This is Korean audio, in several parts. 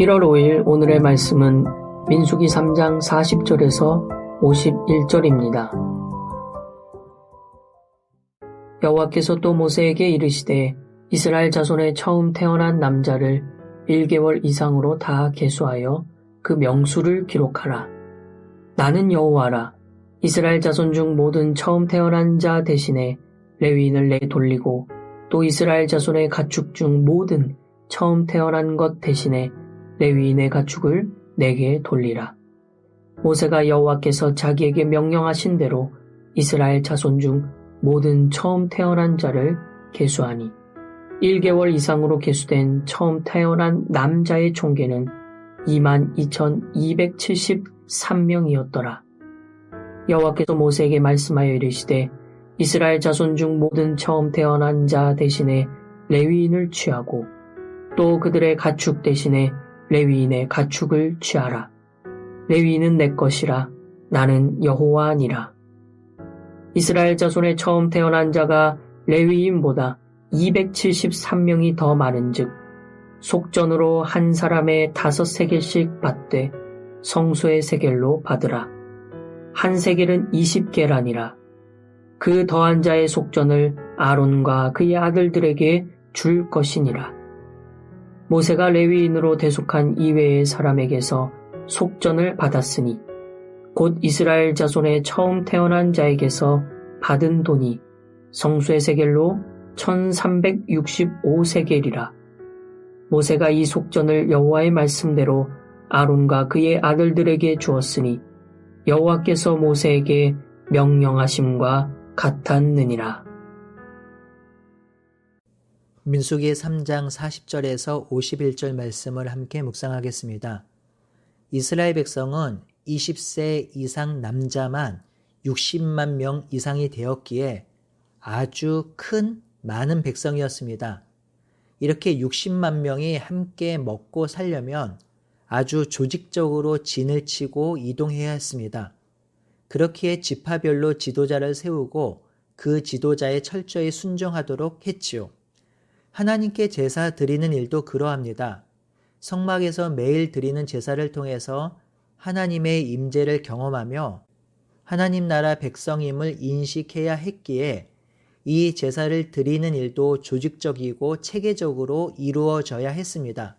1월 5일 오늘의 말씀은 민수기 3장 40절에서 51절입니다. 여호와께서 또 모세에게 이르시되 이스라엘 자손의 처음 태어난 남자를 1개월 이상으로 다 계수하여 그 명수를 기록하라. 나는 여호와라. 이스라엘 자손 중 모든 처음 태어난 자 대신에 레위인을 내 돌리고 또 이스라엘 자손의 가축 중 모든 처음 태어난 것 대신에 레위인의 가축을 내게 돌리라. 모세가 여호와께서 자기에게 명령하신 대로 이스라엘 자손 중 모든 처음 태어난 자를 계수하니 1개월 이상으로 계수된 처음 태어난 남자의 총계는 22,273명이었더라. 여호와께서 모세에게 말씀하여 이르시되 이스라엘 자손 중 모든 처음 태어난 자 대신에 레위인을 취하고 또 그들의 가축 대신에 레위인의 가축을 취하라. 레위인은 내 것이라. 나는 여호와니라. 이스라엘 자손의 처음 태어난 자가 레위인보다 273명이 더 많은즉 속전으로 한 사람의 5세겔씩 받되 성소의 세겔로 받으라. 한 세겔은 20계란이라. 그 더한 자의 속전을 아론과 그의 아들들에게 줄 것이니라. 모세가 레위인으로 대속한 이외의 사람에게서 속전을 받았으니 곧 이스라엘 자손의 처음 태어난 자에게서 받은 돈이 성소의 세겔로 1365세겔이라. 모세가 이 속전을 여호와의 말씀대로 아론과 그의 아들들에게 주었으니 여호와께서 모세에게 명령하심과 같았느니라. 민수기 3장 40절에서 51절 말씀을 함께 묵상하겠습니다. 이스라엘 백성은 20세 이상 남자만 60만 명 이상이 되었기에 아주 많은 백성이었습니다. 이렇게 60만 명이 함께 먹고 살려면 아주 조직적으로 진을 치고 이동해야 했습니다. 그렇기에 지파별로 지도자를 세우고 그 지도자에 철저히 순종하도록 했지요. 하나님께 제사 드리는 일도 그러합니다. 성막에서 매일 드리는 제사를 통해서 하나님의 임재를 경험하며 하나님 나라 백성임을 인식해야 했기에 이 제사를 드리는 일도 조직적이고 체계적으로 이루어져야 했습니다.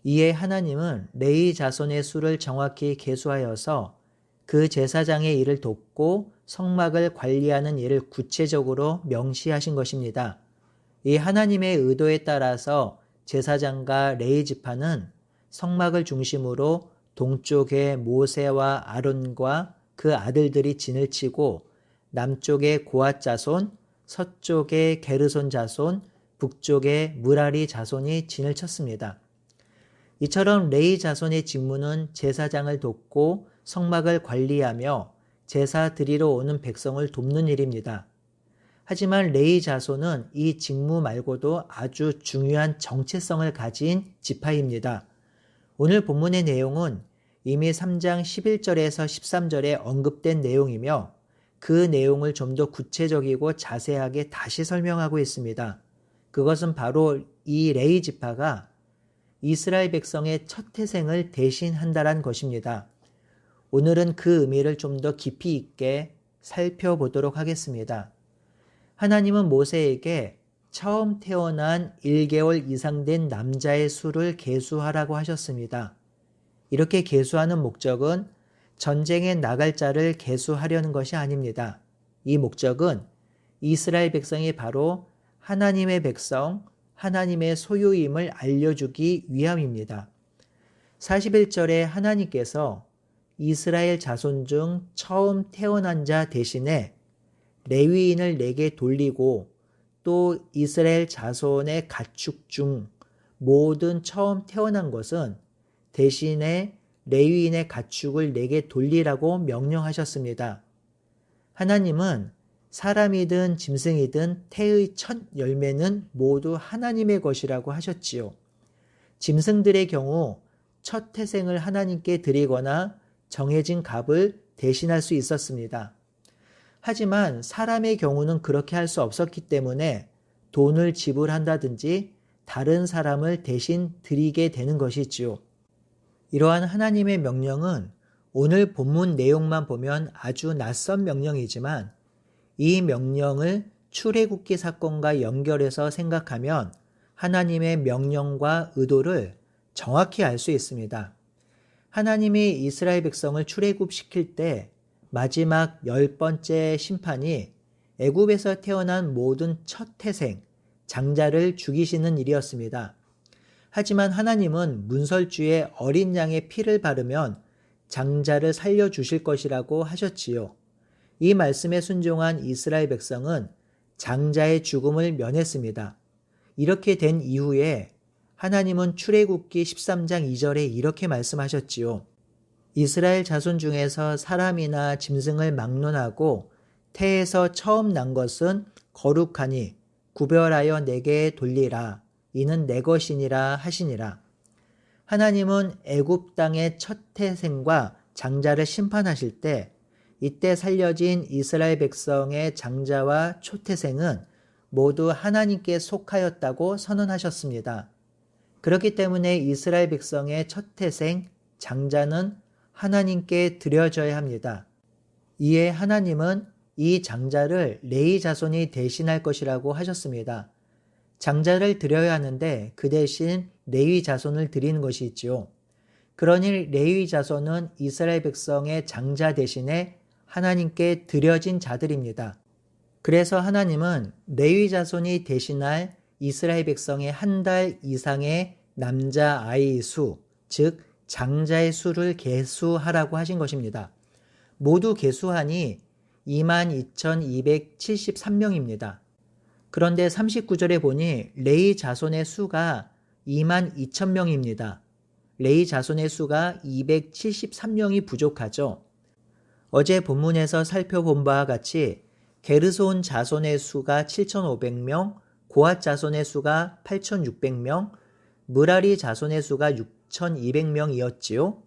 이에 하나님은 레위 자손의 수를 정확히 계수하여서 그 제사장의 일을 돕고 성막을 관리하는 일을 구체적으로 명시하신 것입니다. 이 하나님의 의도에 따라서 제사장과 레위 지파는 성막을 중심으로 동쪽에 모세와 아론과 그 아들들이 진을 치고 남쪽에 고앗 자손, 서쪽에 게르손 자손, 북쪽에 무라리 자손이 진을 쳤습니다. 이처럼 레위 자손의 직무는 제사장을 돕고 성막을 관리하며 제사 드리러 오는 백성을 돕는 일입니다. 하지만 레위 자손은 이 직무 말고도 아주 중요한 정체성을 가진 지파입니다. 오늘 본문의 내용은 이미 3장 11절에서 13절에 언급된 내용이며 그 내용을 좀 더 구체적이고 자세하게 다시 설명하고 있습니다. 그것은 바로 이 레위 지파가 이스라엘 백성의 첫 태생을 대신한다는 것입니다. 오늘은 그 의미를 좀 더 깊이 있게 살펴보도록 하겠습니다. 하나님은 모세에게 처음 태어난 1개월 이상 된 남자의 수를 계수하라고 하셨습니다. 이렇게 계수하는 목적은 전쟁에 나갈 자를 계수하려는 것이 아닙니다. 이 목적은 이스라엘 백성이 바로 하나님의 백성, 하나님의 소유임을 알려주기 위함입니다. 41절에 하나님께서 이스라엘 자손 중 처음 태어난 자 대신에 레위인을 내게 돌리고 또 이스라엘 자손의 가축 중 모든 처음 태어난 것은 대신에 레위인의 가축을 내게 돌리라고 명령하셨습니다. 하나님은 사람이든 짐승이든 태의 첫 열매는 모두 하나님의 것이라고 하셨지요. 짐승들의 경우 첫 태생을 하나님께 드리거나 정해진 값을 대신할 수 있었습니다. 하지만 사람의 경우는 그렇게 할 수 없었기 때문에 돈을 지불한다든지 다른 사람을 대신 드리게 되는 것이지요. 이러한 하나님의 명령은 오늘 본문 내용만 보면 아주 낯선 명령이지만 이 명령을 출애굽기 사건과 연결해서 생각하면 하나님의 명령과 의도를 정확히 알 수 있습니다. 하나님이 이스라엘 백성을 출애굽시킬 때 마지막 10번째 심판이 애굽에서 태어난 모든 첫 태생, 장자를 죽이시는 일이었습니다. 하지만 하나님은 문설주에 어린 양의 피를 바르면 장자를 살려주실 것이라고 하셨지요. 이 말씀에 순종한 이스라엘 백성은 장자의 죽음을 면했습니다. 이렇게 된 이후에 하나님은 출애굽기 13장 2절에 이렇게 말씀하셨지요. 이스라엘 자손 중에서 사람이나 짐승을 막론하고 태에서 처음 난 것은 거룩하니 구별하여 내게 돌리라. 이는 내 것이니라 하시니라. 하나님은 애굽 땅의 첫 태생과 장자를 심판하실 때 이때 살려진 이스라엘 백성의 장자와 초태생은 모두 하나님께 속하였다고 선언하셨습니다. 그렇기 때문에 이스라엘 백성의 첫 태생, 장자는 하나님께 드려져야 합니다. 이에 하나님은 이 장자를 레위 자손이 대신할 것이라고 하셨습니다. 장자를 드려야 하는데 그 대신 레위 자손을 드리는 것이 있지요. 그러니 레위 자손은 이스라엘 백성의 장자 대신에 하나님께 드려진 자들입니다. 그래서 하나님은 레위 자손이 대신할 이스라엘 백성의 한 달 이상의 남자 아이의 수, 즉 장자의 수를 계수하라고 하신 것입니다. 모두 계수하니 22,273명입니다. 그런데 39절에 보니 레위 자손의 수가 22,000명입니다. 레위 자손의 수가 273명이 부족하죠. 어제 본문에서 살펴본 바와 같이 게르손 자손의 수가 7,500명, 고앗 자손의 수가 8,600명, 므라리 자손의 수가 6,200명이었지요.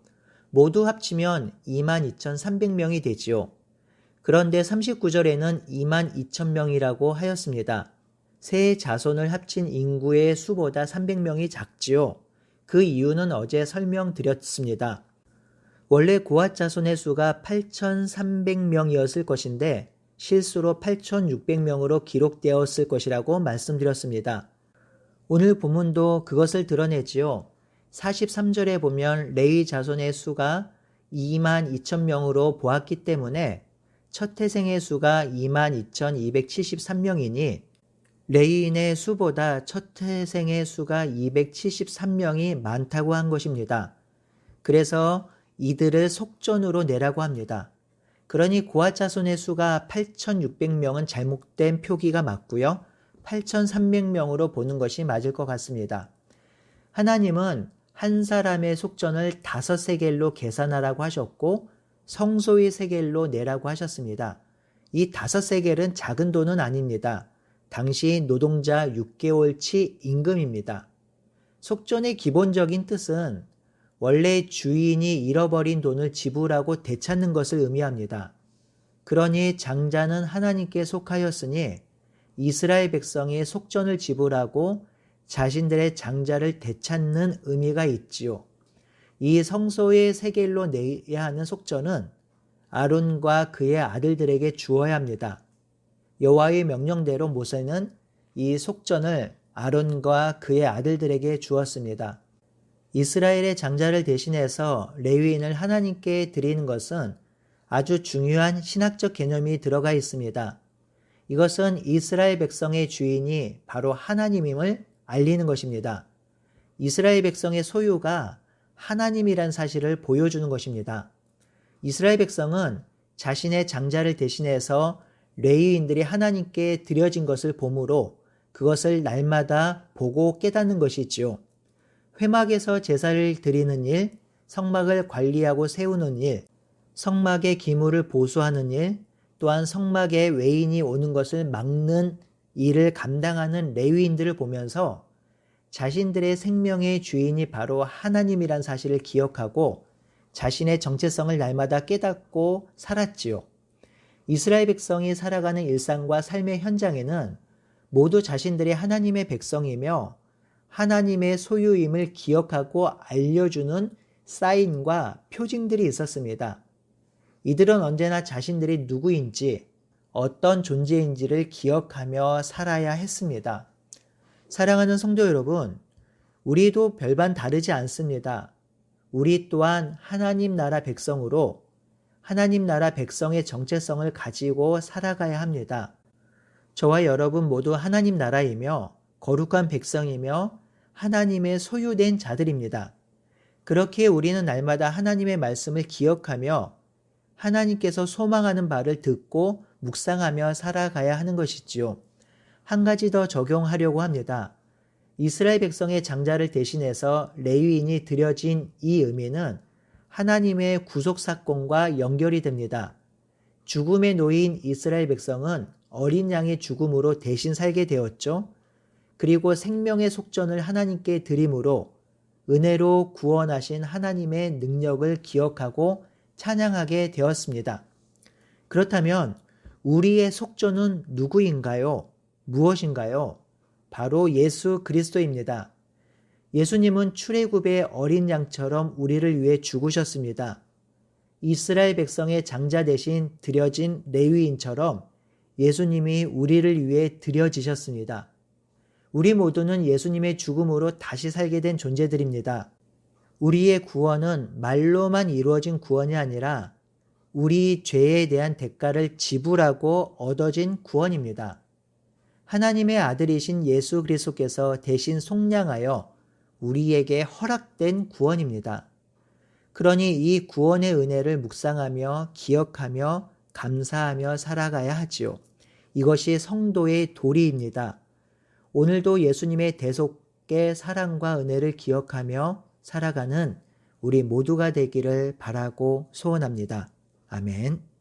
모두 합치면 22,300명이 되지요. 그런데 39절에는 22,000명이라고 하였습니다. 세 자손을 합친 인구의 수보다 300명이 작지요. 그 이유는 어제 설명드렸습니다. 원래 고앗 자손의 수가 8,300명이었을 것인데 실수로 8,600명으로 기록되었을 것이라고 말씀드렸습니다. 오늘 본문도 그것을 드러내지요. 43절에 보면 레위 자손의 수가 22,000명으로 보았기 때문에 첫 태생의 수가 22,273명이니 레위인의 수보다 첫 태생의 수가 273명이 많다고 한 것입니다. 그래서 이들을 속전으로 내라고 합니다. 그러니 고앗 자손의 수가 8,600명은 잘못된 표기가 맞고요. 8,300명으로 보는 것이 맞을 것 같습니다. 하나님은 한 사람의 속전을 5세겔로 계산하라고 하셨고 성소의 세겔로 내라고 하셨습니다. 이 5세겔은 작은 돈은 아닙니다. 당시 노동자 6개월치 임금입니다. 속전의 기본적인 뜻은 원래 주인이 잃어버린 돈을 지불하고 되찾는 것을 의미합니다. 그러니 장자는 하나님께 속하였으니 이스라엘 백성이 속전을 지불하고 자신들의 장자를 되찾는 의미가 있지요. 이 성소의 세겔로 내야 하는 속전은 아론과 그의 아들들에게 주어야 합니다. 여호와의 명령대로 모세는 이 속전을 아론과 그의 아들들에게 주었습니다. 이스라엘의 장자를 대신해서 레위인을 하나님께 드리는 것은 아주 중요한 신학적 개념이 들어가 있습니다. 이것은 이스라엘 백성의 주인이 바로 하나님임을 알리는 것입니다. 이스라엘 백성의 소유가 하나님이란 사실을 보여주는 것입니다. 이스라엘 백성은 자신의 장자를 대신해서 레위인들이 하나님께 드려진 것을 보므로 그것을 날마다 보고 깨닫는 것이지요. 회막에서 제사를 드리는 일, 성막을 관리하고 세우는 일, 성막의 기물을 보수하는 일, 또한 성막에 외인이 오는 것을 막는 일을 감당하는 레위인들을 보면서 자신들의 생명의 주인이 바로 하나님이란 사실을 기억하고 자신의 정체성을 날마다 깨닫고 살았지요. 이스라엘 백성이 살아가는 일상과 삶의 현장에는 모두 자신들이 하나님의 백성이며 하나님의 소유임을 기억하고 알려주는 사인과 표징들이 있었습니다. 이들은 언제나 자신들이 누구인지 어떤 존재인지를 기억하며 살아야 했습니다. 사랑하는 성도 여러분, 우리도 별반 다르지 않습니다. 우리 또한 하나님 나라 백성으로 하나님 나라 백성의 정체성을 가지고 살아가야 합니다. 저와 여러분 모두 하나님 나라이며 거룩한 백성이며 하나님의 소유된 자들입니다. 그렇게 우리는 날마다 하나님의 말씀을 기억하며 하나님께서 소망하는 바를 듣고 묵상하며 살아가야 하는 것이지요. 한 가지 더 적용하려고 합니다. 이스라엘 백성의 장자를 대신해서 레위인이 드려진 이 의미는 하나님의 구속사건과 연결이 됩니다. 죽음에 놓인 이스라엘 백성은 어린 양의 죽음으로 대신 살게 되었죠. 그리고 생명의 속전을 하나님께 드림으로 은혜로 구원하신 하나님의 능력을 기억하고 찬양하게 되었습니다. 그렇다면 우리의 속전은 누구인가요? 무엇인가요? 바로 예수 그리스도입니다. 예수님은 출애굽의 어린 양처럼 우리를 위해 죽으셨습니다. 이스라엘 백성의 장자 대신 드려진 레위인처럼 예수님이 우리를 위해 드려지셨습니다. 우리 모두는 예수님의 죽음으로 다시 살게 된 존재들입니다. 우리의 구원은 말로만 이루어진 구원이 아니라 우리 죄에 대한 대가를 지불하고 얻어진 구원입니다. 하나님의 아들이신 예수 그리스도께서 대신 속량하여 우리에게 허락된 구원입니다. 그러니 이 구원의 은혜를 묵상하며 기억하며 감사하며 살아가야 하지요. 이것이 성도의 도리입니다. 오늘도 예수님의 대속의 사랑과 은혜를 기억하며 살아가는 우리 모두가 되기를 바라고 소원합니다. 아멘.